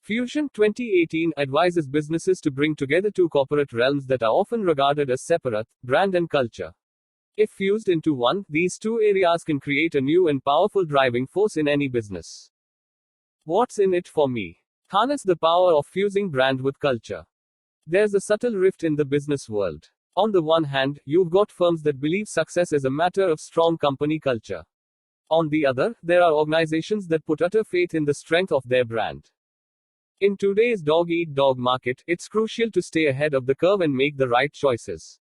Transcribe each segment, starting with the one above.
Fusion 2018 advises businesses to bring together two corporate realms that are often regarded as separate, brand and culture. If fused into one, these two areas can create a new and powerful driving force in any business. What's in it for me? Harness the power of fusing brand with culture. There's a subtle rift in the business world. On the one hand, you've got firms that believe success is a matter of strong company culture. On the other, there are organizations that put utter faith in the strength of their brand. In today's dog-eat-dog market, it's crucial to stay ahead of the curve and make the right choices.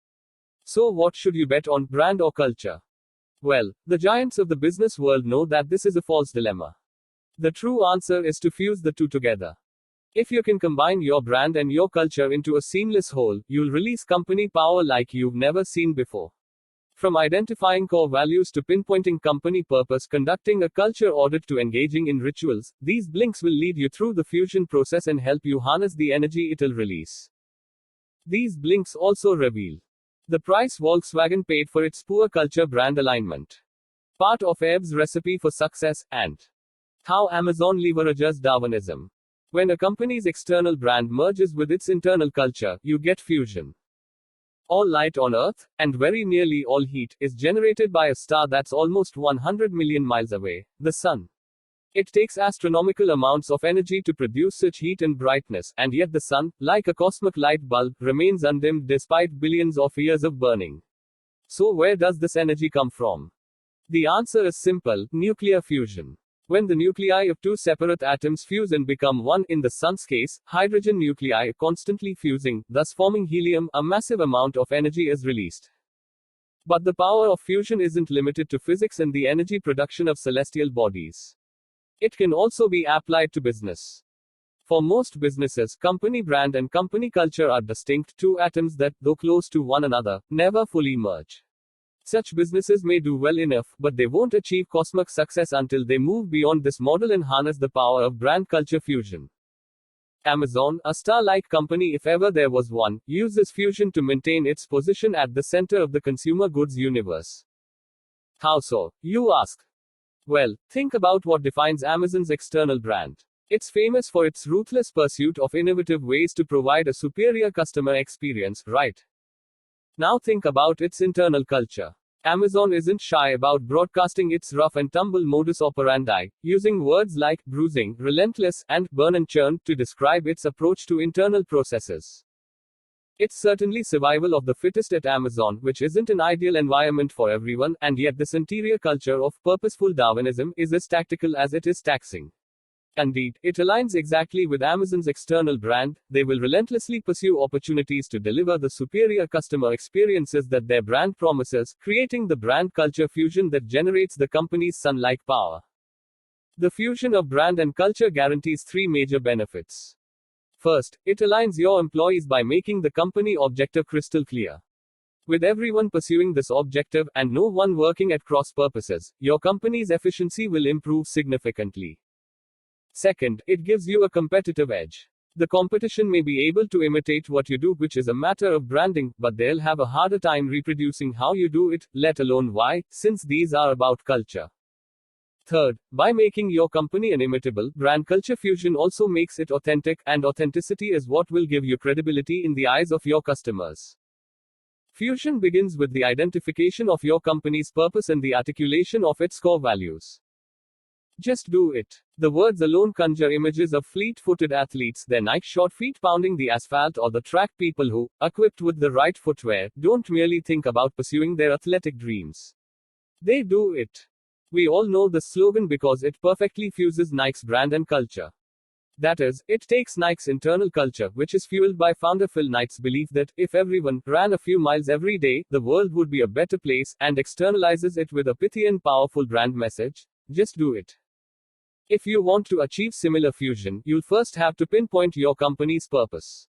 So what should you bet on, brand or culture? Well, the giants of the business world know that this is a false dilemma. The true answer is to fuse the two together. If you can combine your brand and your culture into a seamless whole, you'll release company power like you've never seen before. From identifying core values to pinpointing company purpose, conducting a culture audit to engaging in rituals, these blinks will lead you through the fusion process and help you harness the energy it'll release. These blinks also reveal the price Volkswagen paid for its poor culture brand alignment, part of Ebb's recipe for success, and how Amazon leverages Darwinism. When a company's external brand merges with its internal culture, you get fusion. All light on Earth, and very nearly all heat, is generated by a star that's almost 100 million miles away, the Sun. It takes astronomical amounts of energy to produce such heat and brightness, and yet the Sun, like a cosmic light bulb, remains undimmed despite billions of years of burning. So where does this energy come from? The answer is simple: nuclear fusion. When the nuclei of two separate atoms fuse and become one, in the Sun's case, hydrogen nuclei, constantly fusing, thus forming helium, a massive amount of energy is released. But the power of fusion isn't limited to physics and the energy production of celestial bodies. It can also be applied to business. For most businesses, company brand and company culture are distinct two atoms that, though close to one another, never fully merge. Such businesses may do well enough, but they won't achieve cosmic success until they move beyond this model and harness the power of brand culture fusion. Amazon, a star-like company if ever there was one, uses fusion to maintain its position at the center of the consumer goods universe. How so, you ask? Well, think about what defines Amazon's external brand. It's famous for its ruthless pursuit of innovative ways to provide a superior customer experience, right? Now think about its internal culture. Amazon isn't shy about broadcasting its rough and tumble modus operandi, using words like bruising, relentless, and burn and churn to describe its approach to internal processes. It's certainly survival of the fittest at Amazon, which isn't an ideal environment for everyone, and yet this interior culture of purposeful Darwinism is as tactical as it is taxing. Indeed, it aligns exactly with Amazon's external brand. They will relentlessly pursue opportunities to deliver the superior customer experiences that their brand promises, creating the brand culture fusion that generates the company's sun-like power. The fusion of brand and culture guarantees three major benefits. First, it aligns your employees by making the company objective crystal clear. With everyone pursuing this objective, and no one working at cross purposes, your company's efficiency will improve significantly. Second, it gives you a competitive edge. The competition may be able to imitate what you do, which is a matter of branding, but they'll have a harder time reproducing how you do it, let alone why, since these are about culture. Third, by making your company inimitable, brand culture fusion also makes it authentic, and authenticity is what will give you credibility in the eyes of your customers. Fusion begins with the identification of your company's purpose and the articulation of its core values. Just do it. The words alone conjure images of fleet-footed athletes, their Nike short feet pounding the asphalt, or the track people who, equipped with the right footwear, don't merely think about pursuing their athletic dreams. They do it. We all know the slogan because it perfectly fuses Nike's brand and culture. That is, it takes Nike's internal culture, which is fueled by founder Phil Knight's belief that, if everyone ran a few miles every day, the world would be a better place, and externalizes it with a pithy and powerful brand message: just do it. If you want to achieve similar fusion, you'll first have to pinpoint your company's purpose.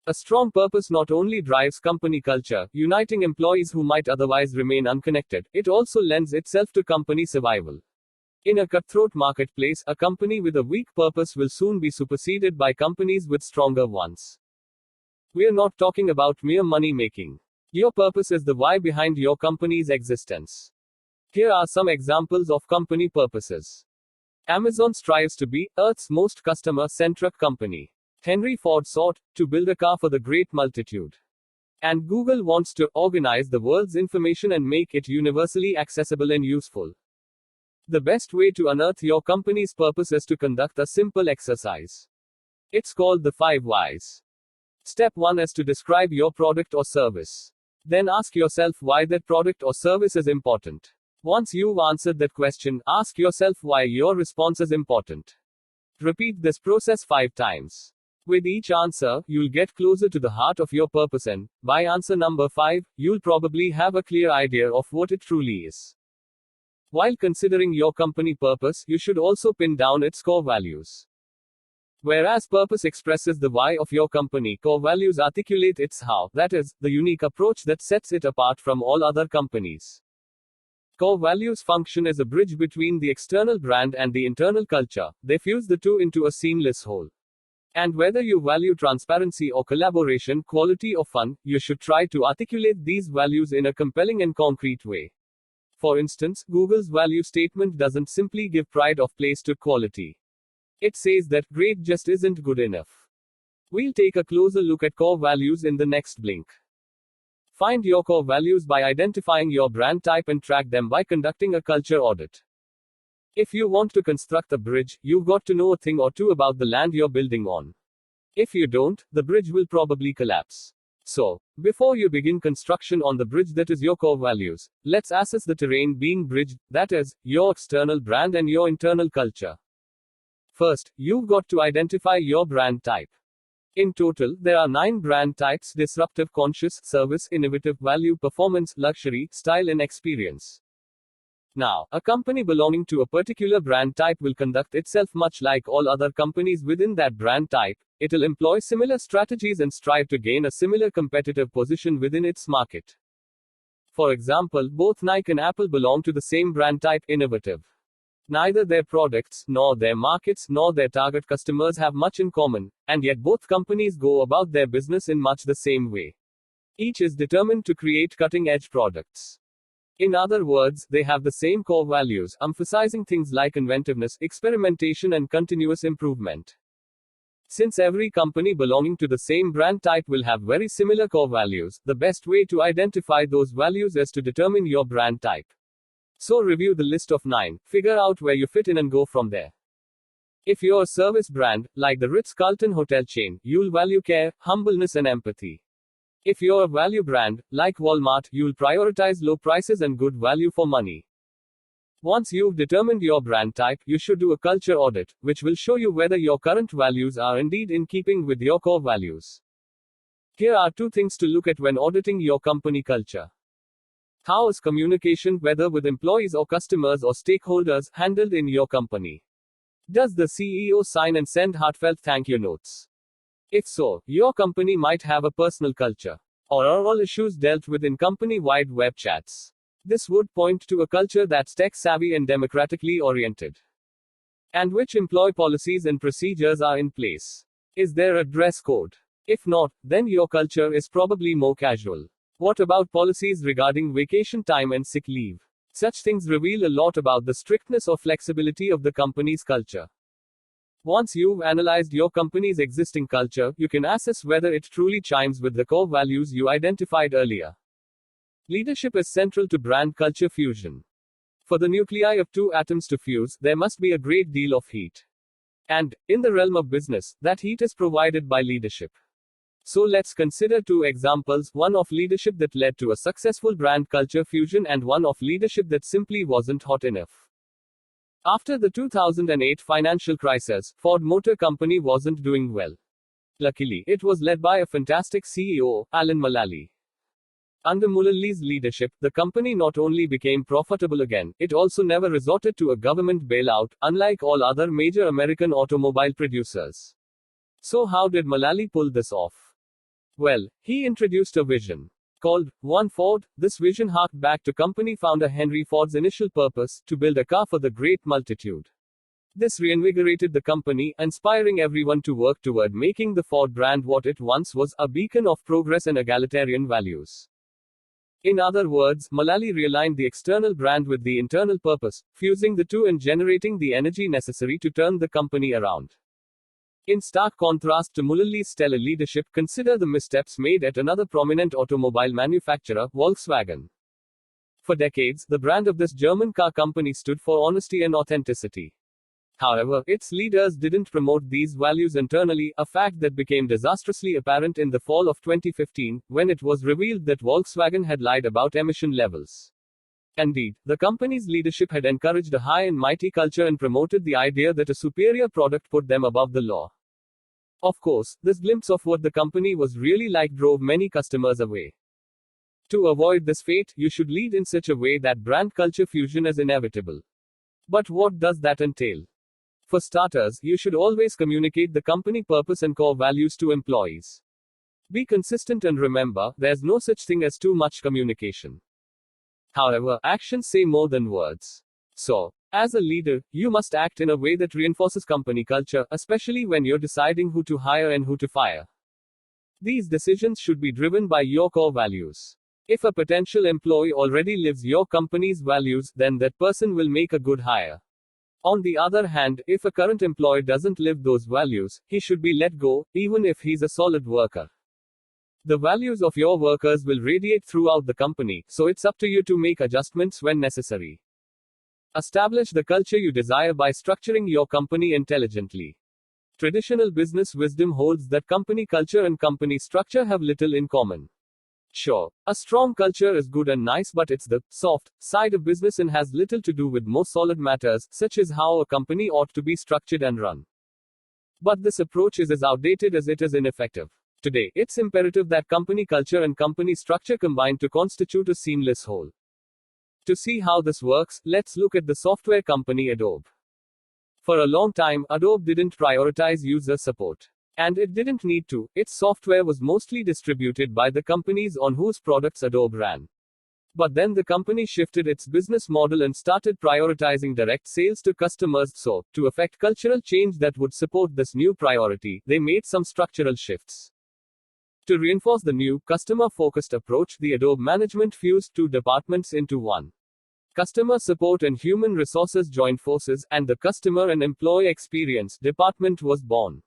A strong purpose not only drives company culture, uniting employees who might otherwise remain unconnected, it also lends itself to company survival. In a cutthroat marketplace, a company with a weak purpose will soon be superseded by companies with stronger ones. We're not talking about mere money making. Your purpose is the why behind your company's existence. Here are some examples of company purposes. Amazon strives to be Earth's most customer-centric company. Henry Ford sought to build a car for the great multitude. And Google wants to organize the world's information and make it universally accessible and useful. The best way to unearth your company's purpose is to conduct a simple exercise. It's called the 5 whys. Step 1 is to describe your product or service. Then ask yourself why that product or service is important. Once you've answered that question, ask yourself why your response is important. Repeat this process 5 times. With each answer, you'll get closer to the heart of your purpose, and by answer number 5, you'll probably have a clear idea of what it truly is. While considering your company purpose, you should also pin down its core values. Whereas purpose expresses the why of your company, core values articulate its how, that is, the unique approach that sets it apart from all other companies. Core values function as a bridge between the external brand and the internal culture. They fuse the two into a seamless whole. And whether you value transparency or collaboration, quality or fun, you should try to articulate these values in a compelling and concrete way. For instance, Google's value statement doesn't simply give pride of place to quality. It says that great just isn't good enough. We'll take a closer look at core values in the next blink. Find your core values by identifying your brand type and track them by conducting a culture audit. If you want to construct a bridge, you've got to know a thing or two about the land you're building on. If you don't, the bridge will probably collapse. So, before you begin construction on the bridge that is your core values, let's assess the terrain being bridged, that is, your external brand and your internal culture. First, you've got to identify your brand type. In total, there are 9 brand types: disruptive, conscious, service, innovative, value, performance, luxury, style, and experience. Now, a company belonging to a particular brand type will conduct itself much like all other companies within that brand type. It'll employ similar strategies and strive to gain a similar competitive position within its market. For example, both Nike and Apple belong to the same brand type, innovative. Neither their products, nor their markets, nor their target customers have much in common, and yet both companies go about their business in much the same way. Each is determined to create cutting-edge products. In other words, they have the same core values, emphasizing things like inventiveness, experimentation, and continuous improvement. Since every company belonging to the same brand type will have very similar core values, the best way to identify those values is to determine your brand type. So review the list of 9, figure out where you fit in and go from there. If you're a service brand, like the Ritz-Carlton hotel chain, you'll value care, humbleness, and empathy. If you're a value brand, like Walmart, you'll prioritize low prices and good value for money. Once you've determined your brand type, you should do a culture audit, which will show you whether your current values are indeed in keeping with your core values. Here are 2 things to look at when auditing your company culture. How is communication, whether with employees or customers or stakeholders, handled in your company? Does the CEO sign and send heartfelt thank you notes? If so, your company might have a personal culture. Or are all issues dealt with in company-wide web chats? This would point to a culture that's tech-savvy and democratically oriented. And which employee policies and procedures are in place? Is there a dress code? If not, then your culture is probably more casual. What about policies regarding vacation time and sick leave? Such things reveal a lot about the strictness or flexibility of the company's culture. Once you've analyzed your company's existing culture, you can assess whether it truly chimes with the core values you identified earlier. Leadership is central to brand culture fusion. For the nuclei of 2 atoms to fuse, there must be a great deal of heat. And, in the realm of business, that heat is provided by leadership. So let's consider 2 examples, one of leadership that led to a successful brand culture fusion and one of leadership that simply wasn't hot enough. After the 2008 financial crisis, Ford Motor Company wasn't doing well. Luckily, it was led by a fantastic CEO, Alan Mulally. Under Mulally's leadership, the company not only became profitable again, it also never resorted to a government bailout, unlike all other major American automobile producers. So how did Mulally pull this off? Well, he introduced a vision called One Ford. This vision harked back to company founder Henry Ford's initial purpose, to build a car for the great multitude. This reinvigorated the company, inspiring everyone to work toward making the Ford brand what it once was, a beacon of progress and egalitarian values. In other words, Malali realigned the external brand with the internal purpose, fusing the two and generating the energy necessary to turn the company around. In stark contrast to Mulali's stellar leadership, consider the missteps made at another prominent automobile manufacturer, Volkswagen. For decades, the brand of this German car company stood for honesty and authenticity. However, its leaders didn't promote these values internally, a fact that became disastrously apparent in the fall of 2015, when it was revealed that Volkswagen had lied about emission levels. Indeed, the company's leadership had encouraged a high and mighty culture and promoted the idea that a superior product put them above the law. Of course, this glimpse of what the company was really like drove many customers away. To avoid this fate, you should lead in such a way that brand culture fusion is inevitable. But what does that entail? For starters, you should always communicate the company purpose and core values to employees. Be consistent and remember, there's no such thing as too much communication. However, actions say more than words. So, as a leader, you must act in a way that reinforces company culture, especially when you're deciding who to hire and who to fire. These decisions should be driven by your core values. If a potential employee already lives your company's values, then that person will make a good hire. On the other hand, if a current employee doesn't live those values, he should be let go, even if he's a solid worker. The values of your workers will radiate throughout the company, so it's up to you to make adjustments when necessary. Establish the culture you desire by structuring your company intelligently. Traditional business wisdom holds that company culture and company structure have little in common. Sure, a strong culture is good and nice, but it's the soft side of business and has little to do with more solid matters, such as how a company ought to be structured and run. But this approach is as outdated as it is ineffective. Today, it's imperative that company culture and company structure combine to constitute a seamless whole. To see how this works, let's look at the software company Adobe. For a long time, Adobe didn't prioritize user support. And it didn't need to. Its software was mostly distributed by the companies on whose products Adobe ran. But then the company shifted its business model and started prioritizing direct sales to customers. So, to effect cultural change that would support this new priority, they made some structural shifts. To reinforce the new, customer-focused approach, the Adobe management fused two departments into one. Customer support and human resources joined forces, and the customer and employee experience department was born.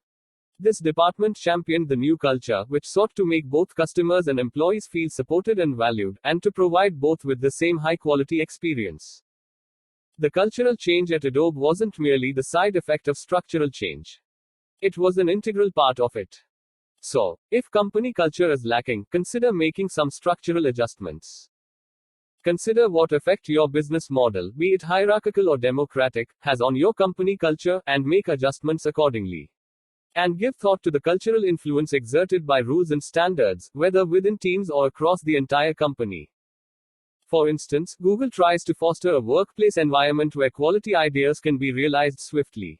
This department championed the new culture, which sought to make both customers and employees feel supported and valued, and to provide both with the same high-quality experience. The cultural change at Adobe wasn't merely the side effect of structural change. It was an integral part of it. So, if company culture is lacking, consider making some structural adjustments. Consider what effect your business model, be it hierarchical or democratic, has on your company culture, and make adjustments accordingly. And give thought to the cultural influence exerted by rules and standards, whether within teams or across the entire company. For instance, Google tries to foster a workplace environment where quality ideas can be realized swiftly.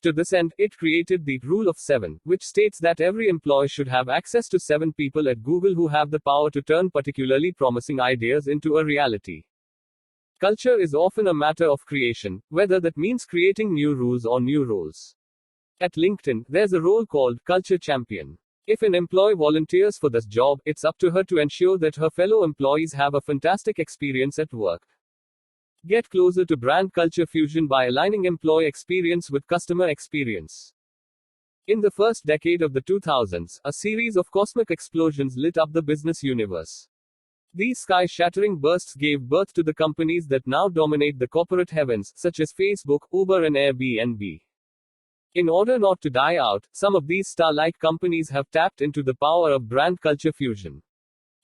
To this end, it created the Rule of 7, which states that every employee should have access to 7 people at Google who have the power to turn particularly promising ideas into a reality. Culture is often a matter of creation, whether that means creating new rules or new roles. At LinkedIn, there's a role called Culture Champion. If an employee volunteers for this job, it's up to her to ensure that her fellow employees have a fantastic experience at work. Get closer to brand culture fusion by aligning employee experience with customer experience. In the first decade of the 2000s, a series of cosmic explosions lit up the business universe. These sky-shattering bursts gave birth to the companies that now dominate the corporate heavens, such as Facebook, Uber, and Airbnb. In order not to die out, some of these star-like companies have tapped into the power of brand culture fusion.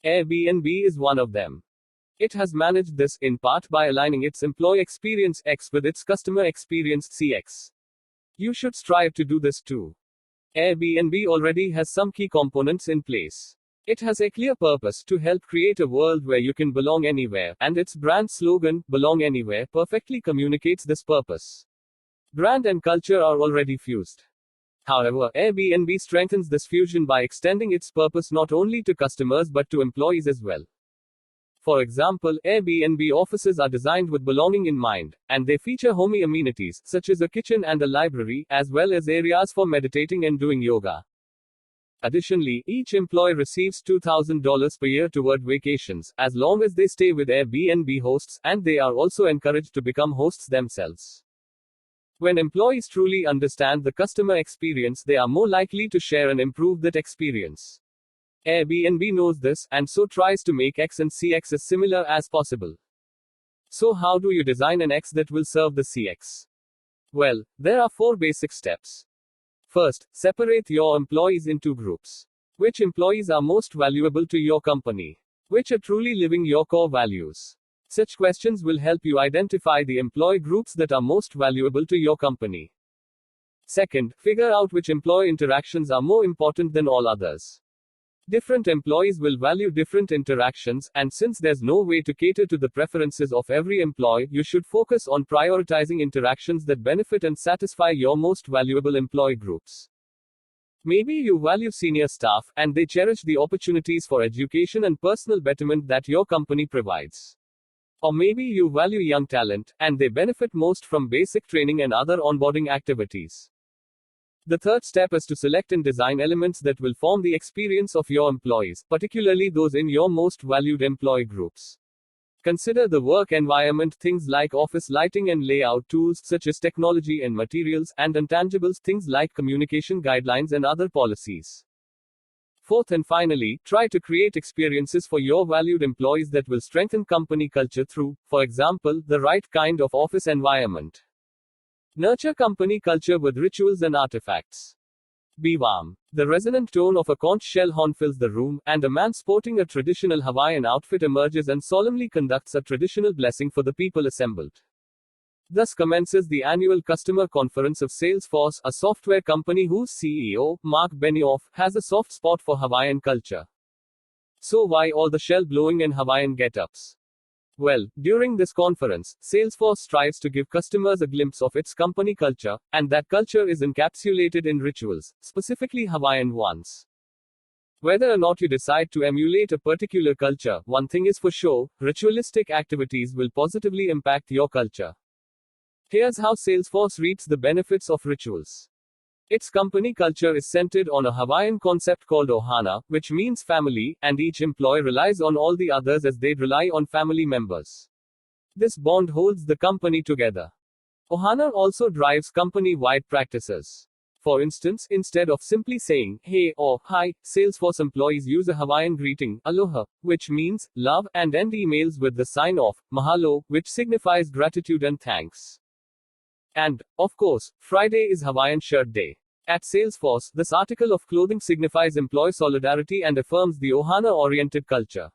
Airbnb is one of them. It has managed this, in part, by aligning its employee experience X with its customer experience CX. You should strive to do this too. Airbnb already has some key components in place. It has a clear purpose to help create a world where you can belong anywhere, and its brand slogan, Belong Anywhere, perfectly communicates this purpose. Brand and culture are already fused. However, Airbnb strengthens this fusion by extending its purpose not only to customers but to employees as well. For example, Airbnb offices are designed with belonging in mind, and they feature homey amenities, such as a kitchen and a library, as well as areas for meditating and doing yoga. Additionally, each employee receives $2,000 per year toward vacations, as long as they stay with Airbnb hosts, and they are also encouraged to become hosts themselves. When employees truly understand the customer experience, they are more likely to share and improve that experience. Airbnb knows this, and so tries to make X and CX as similar as possible. So how do you design an X that will serve the CX? Well, there are 4 basic steps. First, separate your employees into groups. Which employees are most valuable to your company? Which are truly living your core values? Such questions will help you identify the employee groups that are most valuable to your company. Second, figure out which employee interactions are more important than all others. Different employees will value different interactions, and since there's no way to cater to the preferences of every employee, you should focus on prioritizing interactions that benefit and satisfy your most valuable employee groups. Maybe you value senior staff, and they cherish the opportunities for education and personal betterment that your company provides. Or maybe you value young talent, and they benefit most from basic training and other onboarding activities. The third step is to select and design elements that will form the experience of your employees, particularly those in your most valued employee groups. Consider the work environment, things like office lighting and layout, tools such as technology and materials, and intangibles, things like communication guidelines and other policies. Fourth and finally, try to create experiences for your valued employees that will strengthen company culture through, for example, the right kind of office environment. Nurture company culture with rituals and artifacts. Be warm. The resonant tone of a conch shell horn fills the room, and a man sporting a traditional Hawaiian outfit emerges and solemnly conducts a traditional blessing for the people assembled. Thus commences the annual customer conference of Salesforce, a software company whose CEO, Mark Benioff, has a soft spot for Hawaiian culture. So why all the shell blowing and Hawaiian get-ups? Well, during this conference, Salesforce strives to give customers a glimpse of its company culture, and that culture is encapsulated in rituals, specifically Hawaiian ones. Whether or not you decide to emulate a particular culture, one thing is for sure, ritualistic activities will positively impact your culture. Here's how Salesforce reaps the benefits of rituals. Its company culture is centered on a Hawaiian concept called ohana, which means family, and each employee relies on all the others as they'd rely on family members. This bond holds the company together. Ohana also drives company-wide practices. For instance, instead of simply saying, hey, or hi, Salesforce employees use a Hawaiian greeting, aloha, which means love, and end emails with the sign of mahalo, which signifies gratitude and thanks. And, of course, Friday is Hawaiian Shirt Day. At Salesforce, this article of clothing signifies employee solidarity and affirms the ohana-oriented culture.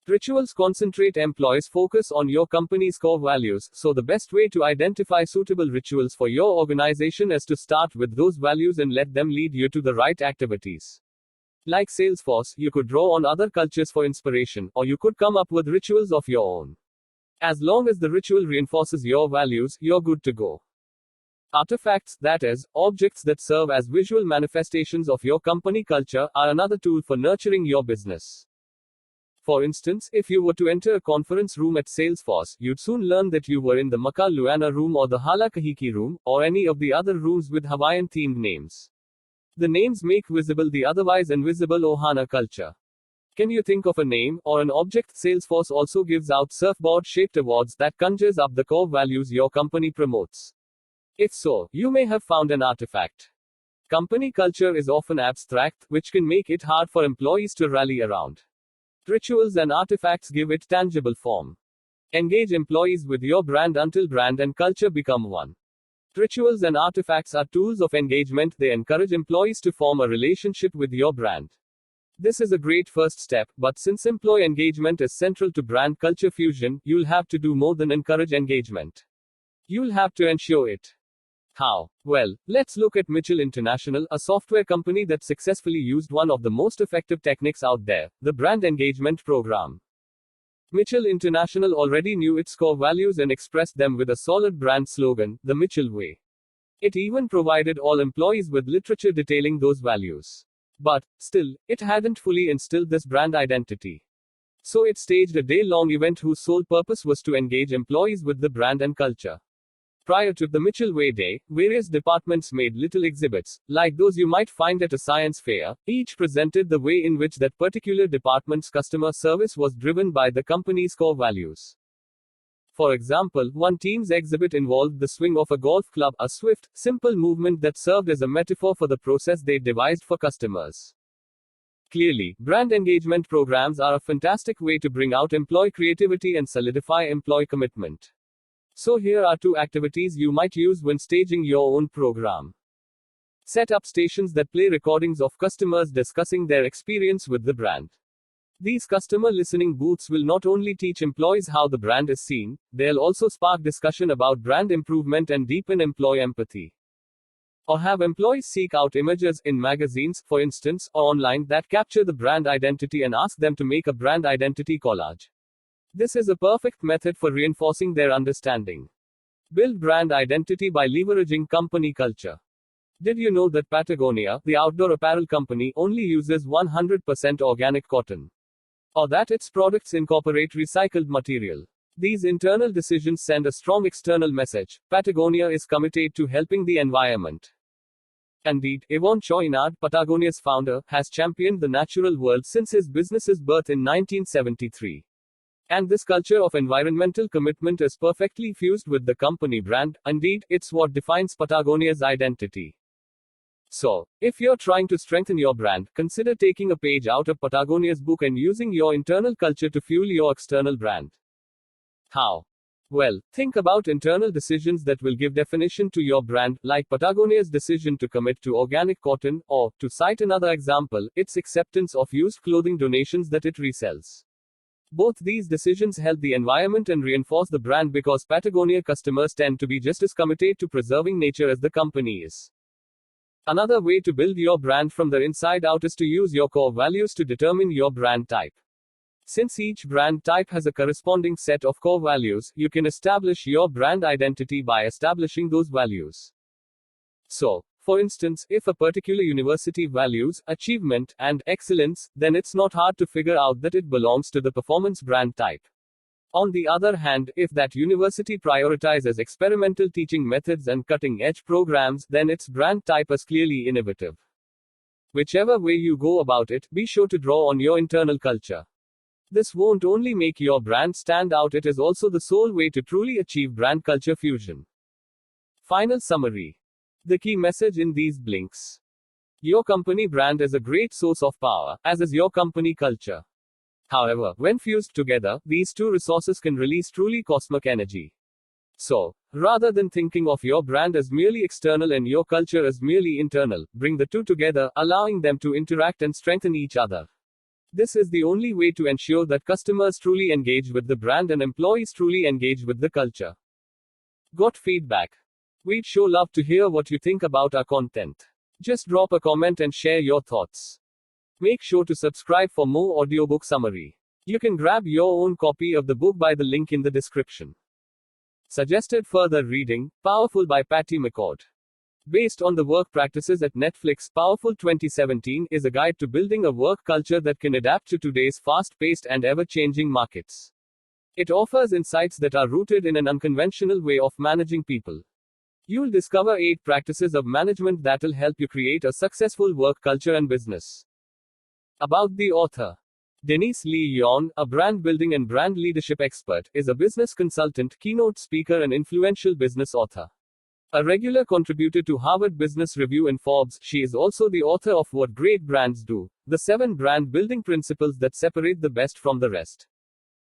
Rituals concentrate employees' focus on your company's core values, so the best way to identify suitable rituals for your organization is to start with those values and let them lead you to the right activities. Like Salesforce, you could draw on other cultures for inspiration, or you could come up with rituals of your own. As long as the ritual reinforces your values, you're good to go. Artifacts, that is, objects that serve as visual manifestations of your company culture, are another tool for nurturing your business. For instance, if you were to enter a conference room at Salesforce, you'd soon learn that you were in the Maka Luana room or the Hala Kahiki room, or any of the other rooms with Hawaiian-themed names. The names make visible the otherwise invisible ohana culture. Can you think of a name, or an object? Salesforce also gives out surfboard-shaped awards that conjures up the core values your company promotes. If so, you may have found an artifact. Company culture is often abstract, which can make it hard for employees to rally around. Rituals and artifacts give it tangible form. Engage employees with your brand until brand and culture become one. Rituals and artifacts are tools of engagement. They encourage employees to form a relationship with your brand. This is a great first step, but since employee engagement is central to brand culture fusion, you'll have to do more than encourage engagement. You'll have to ensure it. How? Well, let's look at Mitchell International, a software company that successfully used one of the most effective techniques out there, the brand engagement program. Mitchell International already knew its core values and expressed them with a solid brand slogan, the Mitchell Way. It even provided all employees with literature detailing those values. But, still, it hadn't fully instilled this brand identity. So it staged a day-long event whose sole purpose was to engage employees with the brand and culture. Prior to the Mitchell Way Day, various departments made little exhibits, like those you might find at a science fair. Each presented the way in which that particular department's customer service was driven by the company's core values. For example, one team's exhibit involved the swing of a golf club, a swift, simple movement that served as a metaphor for the process they devised for customers. Clearly, brand engagement programs are a fantastic way to bring out employee creativity and solidify employee commitment. So here are 2 activities you might use when staging your own program. Set up stations that play recordings of customers discussing their experience with the brand. These customer listening booths will not only teach employees how the brand is seen, they'll also spark discussion about brand improvement and deepen employee empathy. Or have employees seek out images in magazines, for instance, or online that capture the brand identity and ask them to make a brand identity collage. This is a perfect method for reinforcing their understanding. Build brand identity by leveraging company culture. Did you know that Patagonia, the outdoor apparel company, only uses 100% organic cotton? Or that its products incorporate recycled material? These internal decisions send a strong external message. Patagonia is committed to helping the environment. Indeed, Yvon Chouinard, Patagonia's founder, has championed the natural world since his business's birth in 1973. And this culture of environmental commitment is perfectly fused with the company brand. Indeed, it's what defines Patagonia's identity. So, if you're trying to strengthen your brand, consider taking a page out of Patagonia's book and using your internal culture to fuel your external brand. How? Well, think about internal decisions that will give definition to your brand, like Patagonia's decision to commit to organic cotton, or, to cite another example, its acceptance of used clothing donations that it resells. Both these decisions help the environment and reinforce the brand because Patagonia customers tend to be just as committed to preserving nature as the company is. Another way to build your brand from the inside out is to use your core values to determine your brand type. Since each brand type has a corresponding set of core values, you can establish your brand identity by establishing those values. So, for instance, if a particular university values achievement and excellence, then it's not hard to figure out that it belongs to the performance brand type. On the other hand, if that university prioritizes experimental teaching methods and cutting-edge programs, then its brand type is clearly innovative. Whichever way you go about it, be sure to draw on your internal culture. This won't only make your brand stand out, it is also the sole way to truly achieve brand culture fusion. Final summary. The key message in these blinks. Your company brand is a great source of power, as is your company culture. However, when fused together, these 2 resources can release truly cosmic energy. So, rather than thinking of your brand as merely external and your culture as merely internal, bring the 2 together, allowing them to interact and strengthen each other. This is the only way to ensure that customers truly engage with the brand and employees truly engage with the culture. Got feedback? We'd sure love to hear what you think about our content. Just drop a comment and share your thoughts. Make sure to subscribe for more audiobook summary. You can grab your own copy of the book by the link in the description. Suggested further reading, Powerful by Patty McCord. Based on the work practices at Netflix, Powerful 2017 is a guide to building a work culture that can adapt to today's fast-paced and ever-changing markets. It offers insights that are rooted in an unconventional way of managing people. You'll discover 8 practices of management that'll help you create a successful work culture and business. About the author. Denise Lee Yohn, a brand building and brand leadership expert, is a business consultant, keynote speaker, and influential business author. A regular contributor to Harvard Business Review and Forbes, she is also the author of What Great Brands Do, the 7 brand building principles that separate the best from the rest.